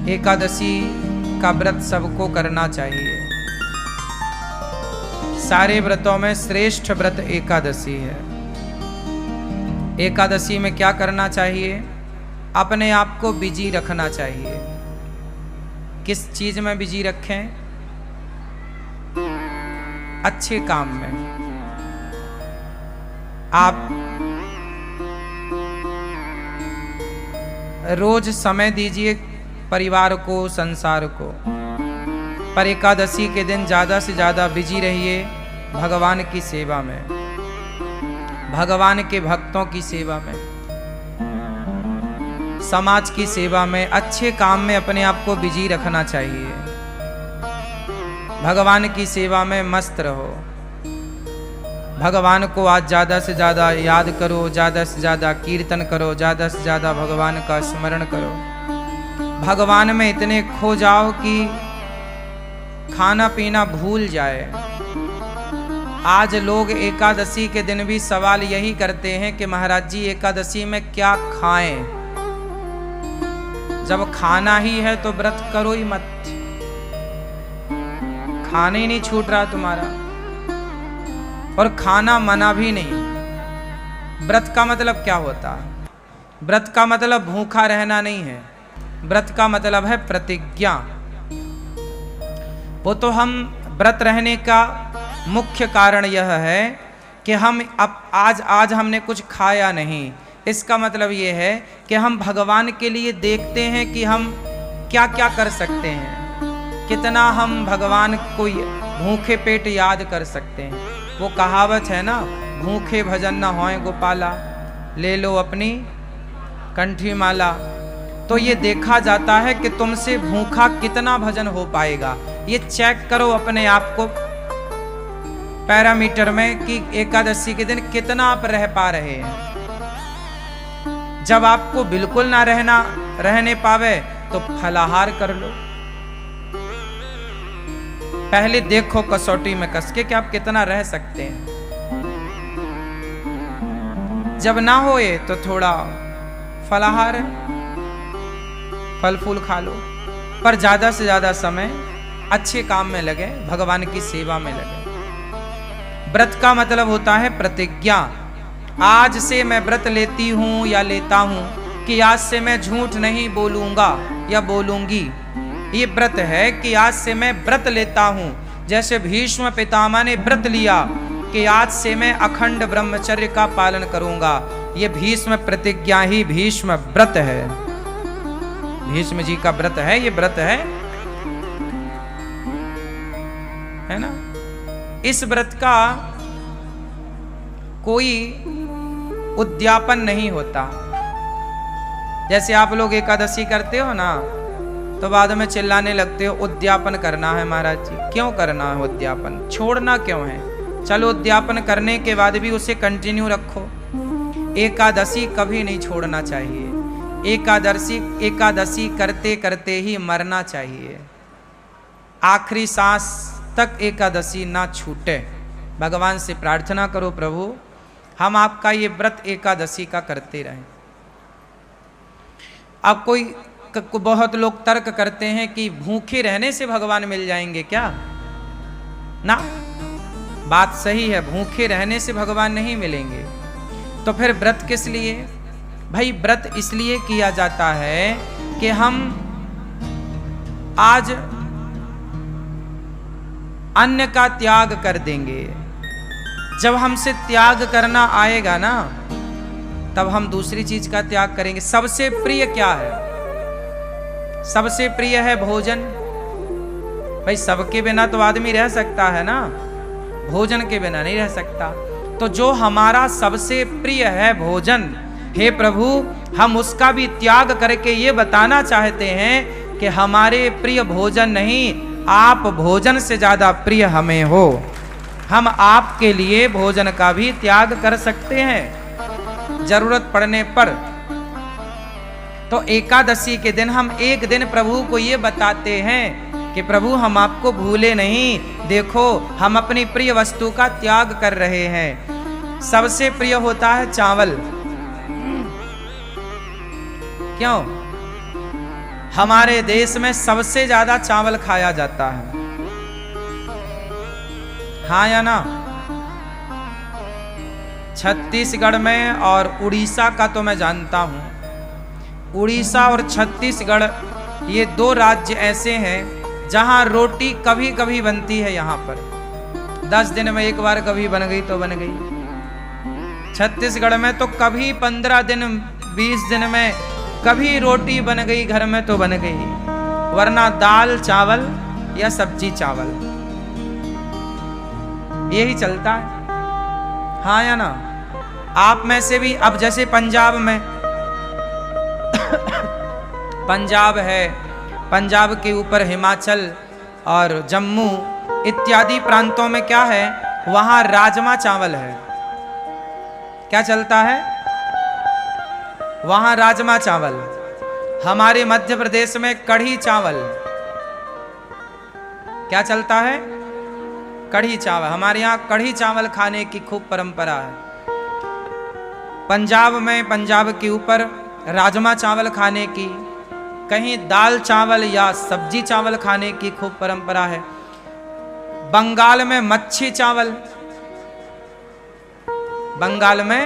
एकादशी का व्रत सबको करना चाहिए। सारे व्रतों में श्रेष्ठ व्रत एकादशी है। एकादशी में क्या करना चाहिए? अपने आप को बिजी रखना चाहिए। किस चीज में बिजी रखें? अच्छे काम में। आप रोज समय दीजिए परिवार को, संसार को, पर एकादशी के दिन ज्यादा से ज्यादा बिजी रहिए भगवान की सेवा में, भगवान के भक्तों की सेवा में, समाज की सेवा में, अच्छे काम में अपने आप को बिजी रखना चाहिए। भगवान की सेवा में मस्त रहो। भगवान को आज ज़्यादा से ज़्यादा याद करो, ज़्यादा से ज़्यादा कीर्तन करो, ज़्यादा से ज़्यादा भगवान का स्मरण करो। भगवान में इतने खो जाओ कि खाना पीना भूल जाए। आज लोग एकादशी के दिन भी सवाल यही करते हैं कि महाराज जी एकादशी में क्या खाएं? जब खाना ही है तो व्रत करो ही मत। खाना ही नहीं छूट रहा तुम्हारा, और खाना मना भी नहीं। व्रत का मतलब क्या होता है? व्रत का मतलब भूखा रहना नहीं है। व्रत का मतलब है प्रतिज्ञा। वो तो हम व्रत रहने का मुख्य कारण यह है कि हम अब आज हमने कुछ खाया नहीं। इसका मतलब ये है कि हम भगवान के लिए देखते हैं कि हम क्या क्या कर सकते हैं, कितना हम भगवान को भूखे पेट याद कर सकते हैं। वो कहावत है ना, भूखे भजन न होए गोपाला, ले लो अपनी कंठी माला। तो ये देखा जाता है कि तुमसे भूखा कितना भजन हो पाएगा। ये चेक करो अपने आप को पैरामीटर में कि एकादशी के दिन कितना आप रह पा रहे हैं। जब आपको बिल्कुल ना रहने पावे तो फलाहार कर लो। पहले देखो कसौटी में कस के कि आप कितना रह सकते हैं। जब ना होए तो थोड़ा फलाहार है, फल फूल खा लो, पर ज्यादा से ज्यादा समय अच्छे काम में लगे, भगवान की सेवा में लगे। व्रत का मतलब होता है प्रतिज्ञा। आज से मैं व्रत लेती हूं या लेता हूं कि आज से मैं झूठ नहीं बोलूंगा या बोलूंगी। ये व्रत है कि आज से मैं व्रत लेता हूं। जैसे भीष्म पितामह ने व्रत लिया कि आज से मैं अखंड ब्रह्मचर्य का पालन करूंगा। ये भीष्म प्रतिज्ञा ही भीष्म व्रत है। भीष्म जी का व्रत है, ये व्रत है ना। इस व्रत का कोई उद्यापन नहीं होता। जैसे आप लोग एकादशी करते हो ना, तो बाद में चिल्लाने लगते हो उद्यापन करना है महाराज जी। क्यों करना है उद्यापन? छोड़ना क्यों है? चलो उद्यापन करने के बाद भी उसे कंटिन्यू रखो। एकादशी कभी नहीं छोड़ना चाहिए। एकादशी करते करते ही मरना चाहिए। आखिरी सांस तक एकादशी ना छूटे। भगवान से प्रार्थना करो, प्रभु हम आपका ये व्रत एकादशी का करते रहें। अब बहुत लोग तर्क करते हैं कि भूखे रहने से भगवान मिल जाएंगे क्या? ना, बात सही है, भूखे रहने से भगवान नहीं miलेंगे। तो फिर व्रत किस लिए? भाई व्रत इसलिए किया जाता है कि हम आज अन्न का त्याग कर देंगे। जब हमसे त्याग करना आएगा ना, तब हम दूसरी चीज का त्याग करेंगे। सबसे प्रिय क्या है? सबसे प्रिय है भोजन। भाई सबके बिना तो आदमी रह सकता है ना, भोजन के बिना नहीं रह सकता। तो जो हमारा सबसे प्रिय है भोजन, हे प्रभु हम उसका भी त्याग करके ये बताना चाहते हैं कि हमारे प्रिय भोजन नहीं, आप भोजन से ज्यादा प्रिय हमें हो। हम आपके लिए भोजन का भी त्याग कर सकते हैं जरूरत पड़ने पर। तो एकादशी के दिन हम एक दिन प्रभु को ये बताते हैं कि प्रभु हम आपको भूले नहीं, देखो हम अपनी प्रिय वस्तु का त्याग कर रहे हैं। सबसे प्रिय होता है चावल। क्यों? हमारे देश में सबसे ज्यादा चावल खाया जाता है, हाँ या ना? छत्तीसगढ़ में और उड़ीसा का तो मैं जानता हूं, उड़ीसा और छत्तीसगढ़ ये दो राज्य ऐसे हैं जहां रोटी कभी कभी बनती है। यहाँ पर 10 दिन में एक बार कभी बन गई तो बन गई। छत्तीसगढ़ में तो कभी 15 दिन 20 दिन में कभी रोटी बन गई घर में तो बन गई, वरना दाल चावल या सब्जी चावल यही चलता है, हाँ या ना? आप में से भी अब जैसे पंजाब में पंजाब है, पंजाब के ऊपर हिमाचल और जम्मू इत्यादि प्रांतों में क्या है, वहां राजमा चावल है। क्या चलता है? वहां राजमा चावल। हमारे मध्य प्रदेश में कढ़ी चावल। क्या चलता है? कढ़ी चावल। हमारे यहाँ कढ़ी चावल खाने की खूब परंपरा है। पंजाब में, पंजाब के ऊपर राजमा चावल खाने की, कहीं दाल चावल या सब्जी चावल खाने की खूब परंपरा है। बंगाल में मच्छी चावल, बंगाल में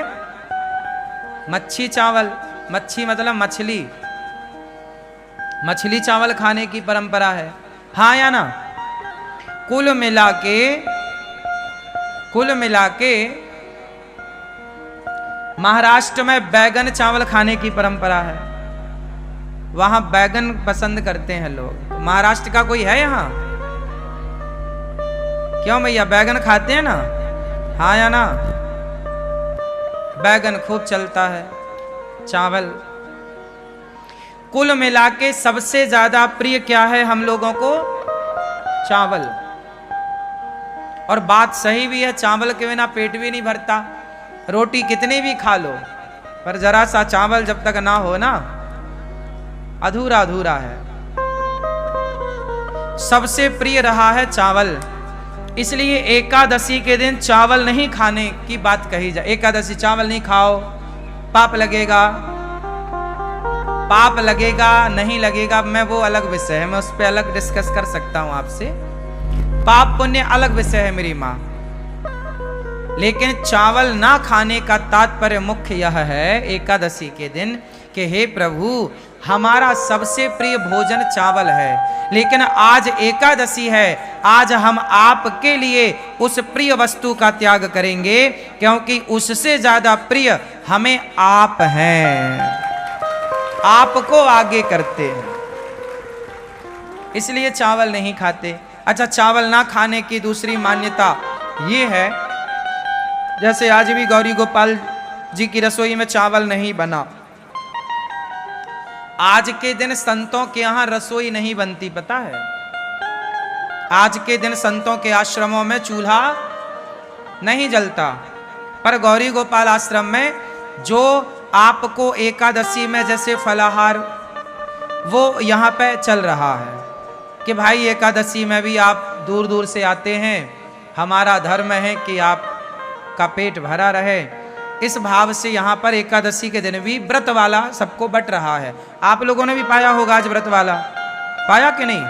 मच्छी चावल, मच्छी मतलब मछली, मछली चावल खाने की परंपरा है, हाँ या ना? कुल मिला के महाराष्ट्र में बैगन चावल खाने की परंपरा है। वहां बैगन पसंद करते हैं लोग। महाराष्ट्र का कोई है यहाँ? क्यों भैया, बैगन खाते हैं ना, हाँ या ना? बैगन खूब चलता है, चावल। कुल मिला के सबसे ज्यादा प्रिय क्या है हम लोगों को? चावल। और बात सही भी है, चावल के बिना पेट भी नहीं भरता। रोटी कितनी भी खा लो, पर जरा सा चावल जब तक ना हो ना, अधूरा अधूरा है। सबसे प्रिय रहा है चावल, इसलिए एकादशी के दिन चावल नहीं खाने की बात कही जाए। एकादशी चावल नहीं खाओ, पाप लगेगा। पाप लगेगा नहीं लगेगा मैं वो अलग विषय है, मैं उस पर अलग डिस्कस कर सकता हूं आपसे। पाप पुण्य अलग विषय है मेरी माँ। लेकिन चावल ना खाने का तात्पर्य मुख्य यह है एकादशी के दिन कि हे प्रभु, हमारा सबसे प्रिय भोजन चावल है, लेकिन आज एकादशी है, आज हम आपके लिए उस प्रिय वस्तु का त्याग करेंगे, क्योंकि उससे ज्यादा प्रिय हमें आप हैं, आपको आगे करते हैं, इसलिए चावल नहीं खाते। अच्छा, चावल ना खाने की दूसरी मान्यता ये है, जैसे आज भी गौरी गोपाल जी की रसोई में चावल नहीं बना। आज के दिन संतों के यहां रसोई नहीं बनती, पता है? आज के दिन संतों के आश्रमों में चूल्हा नहीं जलता, पर गौरी गोपाल आश्रम में जो आपको एकादशी में जैसे फलाहार वो यहाँ पे चल रहा है कि भाई एकादशी में भी आप दूर दूर से आते हैं, हमारा धर्म है कि आपका पेट भरा रहे। इस भाव से यहाँ पर एकादशी के दिन भी व्रत वाला सबको बट रहा है। आप लोगों ने भी पाया होगा आज व्रत वाला, पाया कि नहीं?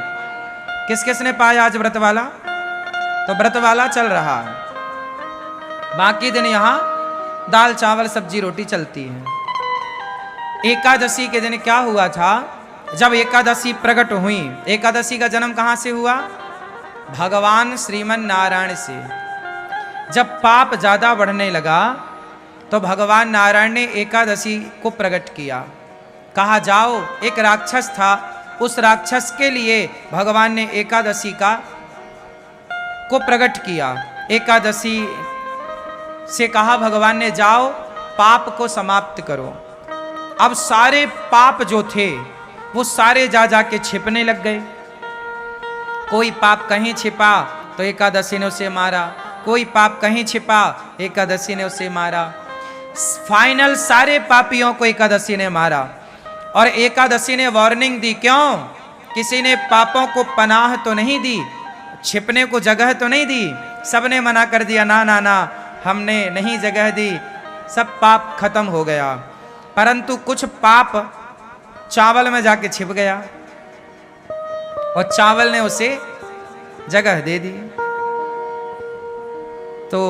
किस किस ने पाया आज व्रत वाला? तो व्रत वाला चल रहा है, बाकी दिन यहाँ दाल चावल सब्जी रोटी चलती है। एकादशी के दिन क्या हुआ था? जब एकादशी प्रकट हुई, एकादशी का जन्म कहाँ से हुआ? भगवान श्रीमन नारायण से। जब पाप ज्यादा बढ़ने लगा तो भगवान नारायण ने एकादशी को प्रकट किया। कहा जाओ, एक राक्षस था, उस राक्षस के लिए भगवान ने एकादशी को प्रकट किया। एकादशी से कहा भगवान ने, जाओ पाप को समाप्त करो। अब सारे पाप जो थे वो सारे जा जाके छिपने लग गए। कोई पाप कहीं छिपा तो एकादशी ने उसे मारा, कोई पाप कहीं छिपा एकादशी ने उसे मारा। फाइनल सारे पापियों को एकादशी ने मारा। और एकादशी ने वार्निंग दी, क्यों? किसी ने पापों को पनाह तो नहीं दी, छिपने को जगह तो नहीं दी, सबने मना कर दिया, ना ना ना हमने नहीं जगह दी, सब पाप खत्म हो गया। परंतु कुछ पाप चावल में जाके छिप गया। और चावल ने उसे जगह दे दी। तो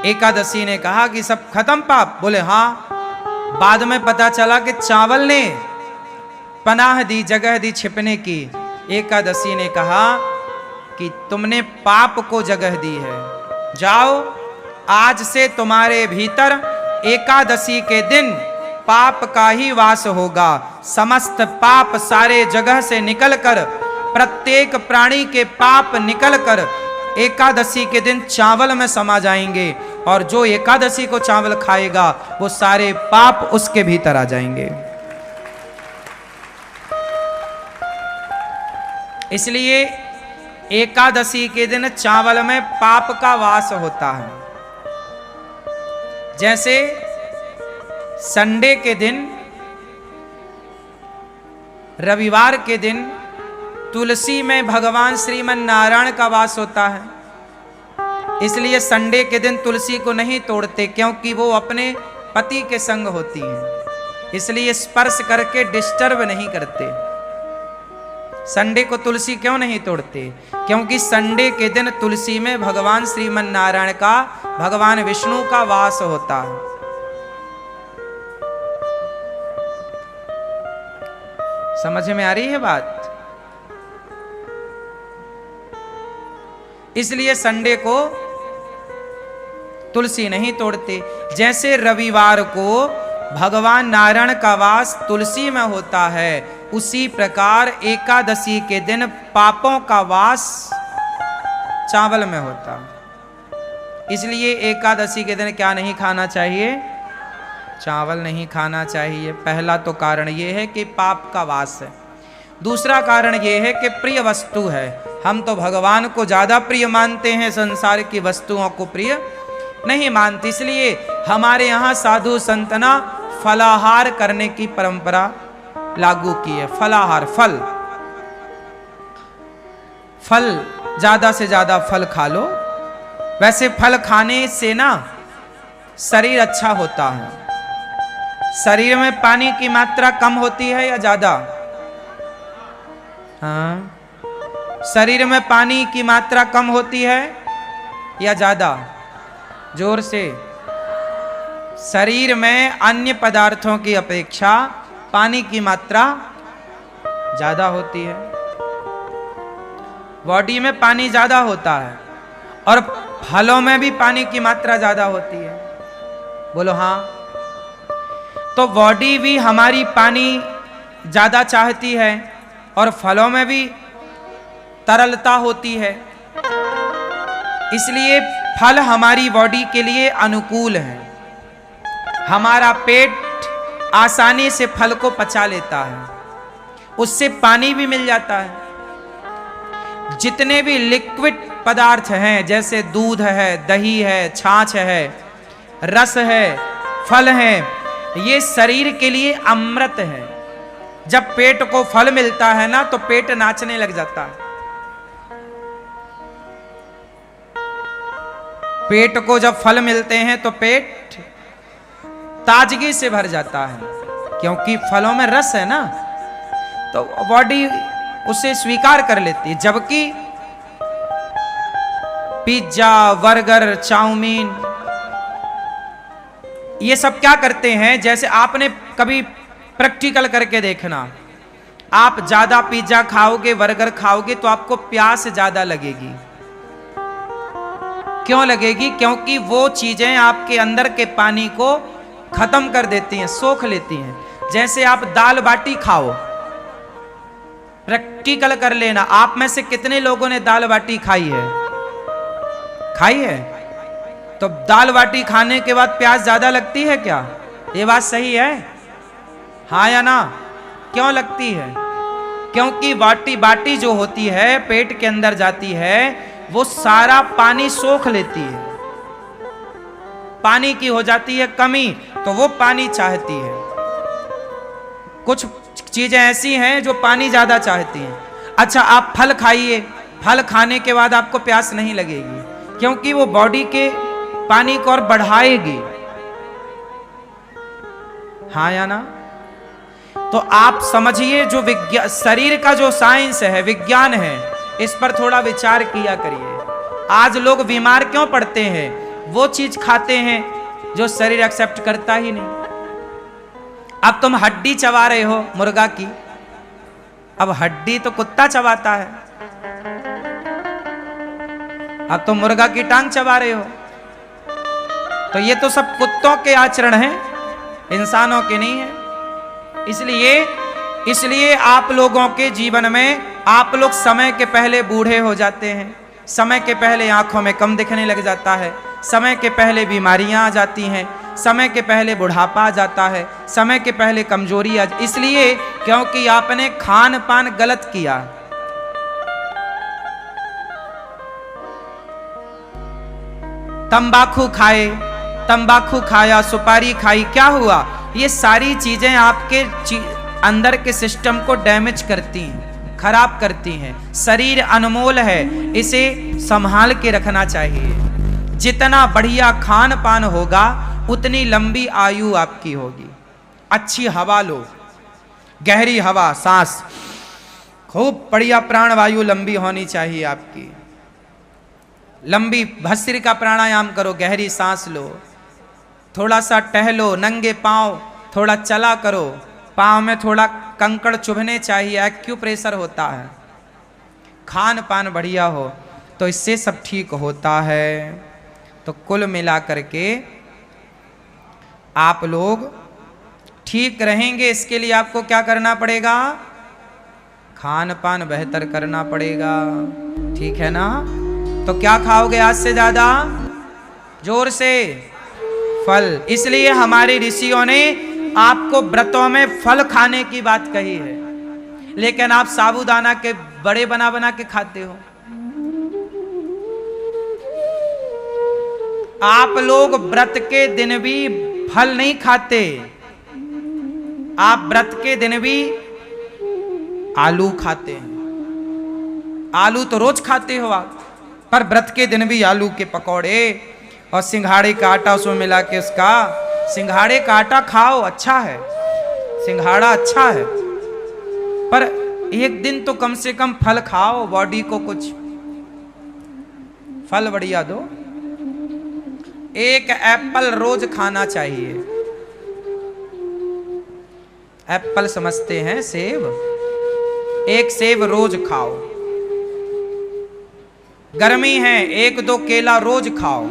एकादशी ने कहा कि सब खत्म पाप? बोले हाँ। बाद में पता चला कि चावल ने पनाह दी, जगह दी छिपने की। एकादशी ने कहा कि तुमने पाप को जगह दी है, जाओ आज से तुम्हारे भीतर एकादशी के दिन पाप का ही वास होगा। समस्त पाप सारे जगह से निकलकर, प्रत्येक प्राणी के पाप निकलकर एकादशी के दिन चावल में समा जाएंगे, और जो एकादशी को चावल खाएगा वो सारे पाप उसके भीतर आ जाएंगे। इसलिए एकादशी के दिन चावल में पाप का वास होता है। जैसे संडे के दिन, रविवार के दिन तुलसी में भगवान श्रीमन नारायण का वास होता है, इसलिए संडे के दिन तुलसी को नहीं तोड़ते, क्योंकि वो अपने पति के संग होती हैं, इसलिए स्पर्श करके डिस्टर्ब नहीं करते। संडे को तुलसी क्यों नहीं तोड़ते? क्योंकि संडे के दिन तुलसी में भगवान श्रीमन नारायण का, भगवान विष्णु का वास होता है। समझ में आ रही है बात? इसलिए संडे को तुलसी नहीं तोड़ते। जैसे रविवार को भगवान नारायण का वास तुलसी में होता है, उसी प्रकार एकादशी के दिन पापों का वास चावल में होता है। इसलिए एकादशी के दिन क्या नहीं खाना चाहिए? चावल नहीं खाना चाहिए। पहला तो कारण यह है कि पाप का वास है। दूसरा कारण यह है कि प्रिय वस्तु है। हम तो भगवान को ज्यादा प्रिय मानते हैं, संसार की वस्तुओं को प्रिय नहीं मानते। इसलिए हमारे यहाँ साधु संतना फलाहार करने की परंपरा लागू की है। फलाहार, फल ज्यादा से ज्यादा फल खा लो। वैसे फल खाने से ना शरीर अच्छा होता है। शरीर में पानी की मात्रा कम होती है या ज्यादा? हाँ, शरीर में पानी की मात्रा कम होती है या ज्यादा? जोर से। शरीर में अन्य पदार्थों की अपेक्षा पानी की मात्रा ज्यादा होती है। बॉडी में पानी ज्यादा होता है और फलों में भी पानी की मात्रा ज्यादा होती है। बोलो हाँ। तो बॉडी भी हमारी पानी ज्यादा चाहती है और फलों में भी तरलता होती है, इसलिए फल हमारी बॉडी के लिए अनुकूल है। हमारा पेट आसानी से फल को पचा लेता है, उससे पानी भी मिल जाता है। जितने भी लिक्विड पदार्थ हैं, जैसे दूध है, दही है, छाछ है, रस है, फल है, ये शरीर के लिए अमृत है। जब पेट को फल मिलता है ना, तो पेट नाचने लग जाता है। पेट को जब फल मिलते हैं तो पेट ताजगी से भर जाता है, क्योंकि फलों में रस है ना, तो बॉडी उसे स्वीकार कर लेती है। जबकि पिज्जा, बर्गर, चाउमीन, ये सब क्या करते हैं? जैसे आपने कभी प्रैक्टिकल करके देखना, आप ज्यादा पिज्जा खाओगे, बर्गर खाओगे तो आपको प्यास ज्यादा लगेगी। क्यों लगेगी? क्योंकि वो चीजें आपके अंदर के पानी को खत्म कर देती हैं, सोख लेती हैं। जैसे आप दाल बाटी खाओ, प्रैक्टिकल कर लेना, आप में से कितने लोगों ने दाल बाटी खाई है? खाई है? तो दाल बाटी खाने के बाद प्यास ज्यादा लगती है क्या? ये बात सही है? हाँ या ना? क्यों लगती है? क्योंकि बाटी जो होती है, पेट के अंदर जाती है, वो सारा पानी सोख लेती है। पानी की हो जाती है कमी, तो वो पानी चाहती है। कुछ चीजें ऐसी हैं जो पानी ज्यादा चाहती हैं। अच्छा, आप फल खाइए, फल खाने के बाद आपको प्यास नहीं लगेगी, क्योंकि वो बॉडी के पानी को और बढ़ाएगी। हाँ या ना? तो आप समझिए जो विज्ञान, शरीर का जो साइंस है, विज्ञान है, इस पर थोड़ा विचार किया करिए। आज लोग बीमार क्यों पड़ते हैं? वो चीज खाते हैं जो शरीर एक्सेप्ट करता ही नहीं। अब तुम हड्डी चबा रहे हो मुर्गा की, अब हड्डी तो कुत्ता चबाता है, अब तुम मुर्गा की टांग चबा रहे हो। तो ये तो सब कुत्तों के आचरण हैं, इंसानों के नहीं है। इसलिए आप लोगों के जीवन में आप लोग समय के पहले बूढ़े हो जाते हैं, समय के पहले आंखों में कम दिखने लग जाता है, समय के पहले बीमारियां आ जाती हैं, समय के पहले बुढ़ापा आ जाता है, समय के पहले कमजोरी आ, इसलिए क्योंकि आपने खान पान गलत किया। तंबाकू खाया, सुपारी खाई, क्या हुआ? ये सारी चीजें आपके अंदर के सिस्टम को डैमेज करती हैं, खराब करती हैं। शरीर अनमोल है, इसे संभाल के रखना चाहिए। जितना बढ़िया खान पान होगा उतनी लंबी आयु आपकी होगी। अच्छी हवा लो, गहरी हवा, सांस, खूब बढ़िया प्राणवायु लंबी होनी चाहिए आपकी। लंबी भस्त्रिका प्राणायाम करो, गहरी सांस लो, थोड़ा सा टहलो, नंगे पांव थोड़ा चला करो, पांव में थोड़ा कंकड़ चुभने चाहिए, एक्यूप्रेशर होता है। खान पान बढ़िया हो तो इससे सब ठीक होता है। तो कुल मिला करके आप लोग ठीक रहेंगे, इसके लिए आपको क्या करना पड़ेगा? खान पान बेहतर करना पड़ेगा, ठीक है ना? तो क्या खाओगे आज से ज्यादा? जोर से फल। इसलिए हमारे ऋषियों ने आपको व्रतों में फल खाने की बात कही है, लेकिन आप साबूदाना के बड़े बना बना के खाते हो। आप लोग व्रत के दिन भी फल नहीं खाते, आप व्रत के दिन भी आलू खाते हैं। आलू तो रोज खाते हो आप, पर व्रत के दिन भी आलू के पकौड़े और सिंघाड़े का आटा उसमें मिला के उसका, सिंघाड़े का आटा खाओ, अच्छा है, सिंघाड़ा अच्छा है, पर एक दिन तो कम से कम फल खाओ, बॉडी को कुछ फल बढ़िया दो। एक एप्पल रोज खाना चाहिए। एप्पल समझते हैं सेब, एक सेब रोज खाओ। गर्मी है, एक दो केला रोज खाओ।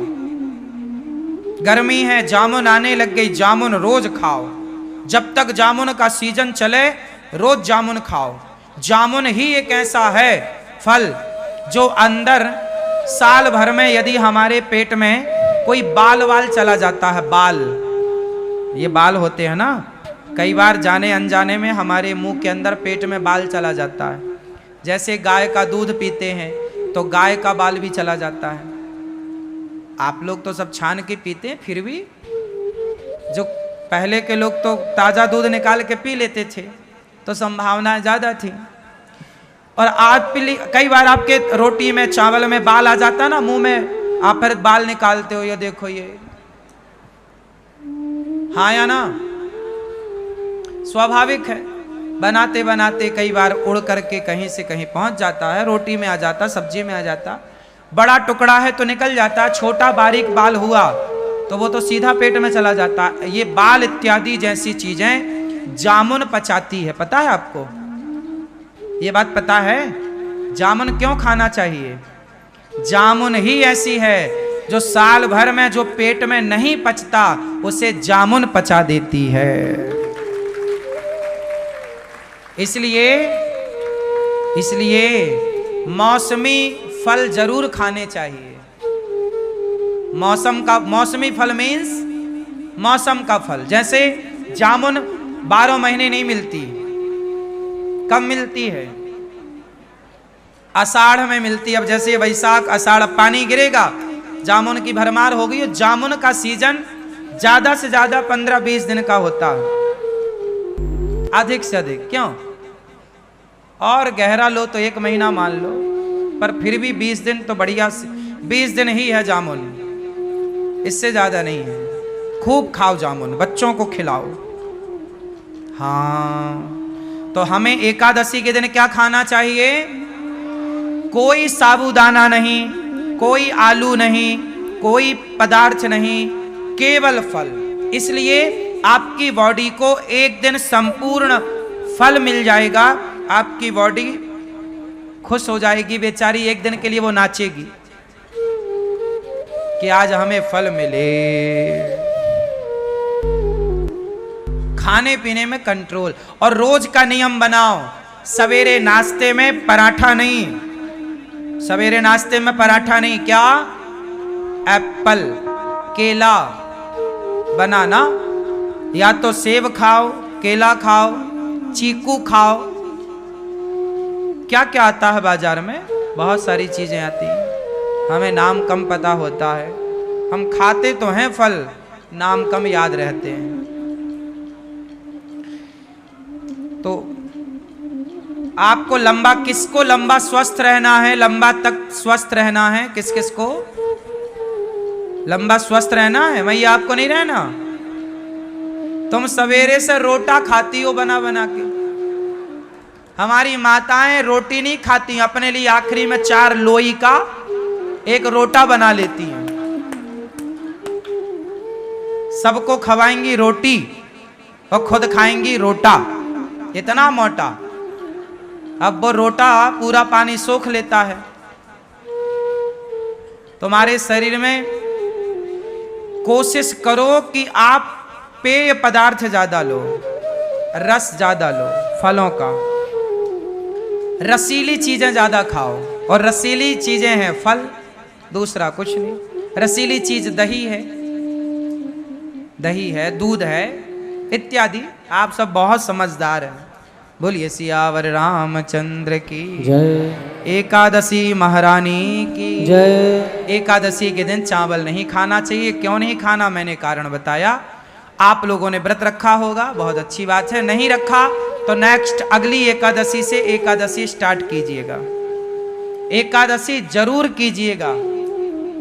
गर्मी है, जामुन आने लग गई, जामुन रोज खाओ। जब तक जामुन का सीजन चले रोज जामुन खाओ। जामुन ही एक ऐसा है फल जो अंदर साल भर में यदि हमारे पेट में कोई बाल वाल चला जाता है, बाल, ये बाल होते हैं ना, कई बार जाने अनजाने में हमारे मुंह के अंदर पेट में बाल चला जाता है। जैसे गाय का दूध पीते हैं तो गाय का बाल भी चला जाता है। आप लोग तो सब छान के पीते हैं, फिर भी जो पहले के लोग तो ताजा दूध निकाल के पी लेते थे, तो संभावना ज्यादा थी। और आज कई बार आपके रोटी में चावल में बाल आ जाता है ना मुंह में, आप फिर बाल निकालते हो, ये देखो ये, हाँ या ना? स्वाभाविक है, बनाते बनाते कई बार उड़ करके कहीं से कहीं पहुंच जाता है, रोटी में आ जाता, सब्जी में आ जाता। बड़ा टुकड़ा है तो निकल जाता, छोटा बारीक बाल हुआ तो वो तो सीधा पेट में चला जाता। ये बाल इत्यादि जैसी चीजें जामुन पचाती है, पता है आपको? ये बात पता है? जामुन क्यों खाना चाहिए? जामुन ही ऐसी है जो साल भर में जो पेट में नहीं पचता उसे जामुन पचा देती है। इसलिए मौसमी फल जरूर खाने चाहिए। मौसमी फल मीन्स मौसम का फल। जैसे जामुन 12 महीने नहीं मिलती, कब मिलती है? आषाढ़ में मिलती। अब जैसे वैशाख आषाढ़ पानी गिरेगा, जामुन की भरमार हो गई। जामुन का सीजन ज्यादा से ज्यादा 15-20 दिन का होता है, अधिक से अधिक। क्यों? और गहरा लो तो 1 महीना मान लो, पर फिर भी 20 दिन तो बढ़िया, 20 दिन ही है जामुन, इससे ज्यादा नहीं है। खूब खाओ जामुन, बच्चों को खिलाओ। हाँ, तो हमें एकादशी के दिन क्या खाना चाहिए? कोई साबूदाना नहीं, कोई आलू नहीं, कोई पदार्थ नहीं, केवल फल। इसलिए आपकी बॉडी को एक दिन संपूर्ण फल मिल जाएगा, आपकी बॉडी खुश हो जाएगी, बेचारी एक दिन के लिए वो नाचेगी कि आज हमें फल मिले। खाने पीने में कंट्रोल, और रोज का नियम बनाओ, सवेरे नाश्ते में पराठा नहीं, सवेरे नाश्ते में पराठा नहीं, क्या? एप्पल, केला, बनाना, या तो सेब खाओ, केला खाओ, चीकू खाओ। क्या क्या आता है बाजार में? बहुत सारी चीजें आती हैं, हमें नाम कम पता होता है। हम खाते तो हैं फल, नाम कम याद रहते हैं। तो आपको लंबा, किसको लंबा स्वस्थ रहना है, लंबा तक स्वस्थ रहना है? किस किस को लंबा स्वस्थ रहना है? मैया आपको नहीं रहना? तुम सवेरे से रोटा खाती हो बना बना के। हमारी माताएं रोटी नहीं खाती, अपने लिए आखिरी में 4 लोई का एक रोटा बना लेती हैं। सबको खवाएंगी रोटी और खुद खाएंगी रोटा, इतना मोटा। अब वो रोटा पूरा पानी सोख लेता है। तुम्हारे शरीर में कोशिश करो कि आप पेय पदार्थ ज्यादा लो, रस ज्यादा लो, फलों का, रसीली चीजें ज्यादा खाओ। और रसीली चीजें हैं फल, दूसरा कुछ नहीं। रसीली चीज दही है, दही है, दूध है, इत्यादि। आप सब बहुत समझदार हैं। बोलिए सियावर रामचंद्र की जय। एकादशी महारानी की जय। एकादशी के दिन चावल नहीं खाना चाहिए। क्यों नहीं खाना, मैंने कारण बताया। आप लोगों ने व्रत रखा होगा, बहुत अच्छी बात है। नहीं रखा तो नेक्स्ट अगली एकादशी से एकादशी स्टार्ट कीजिएगा, एकादशी जरूर कीजिएगा।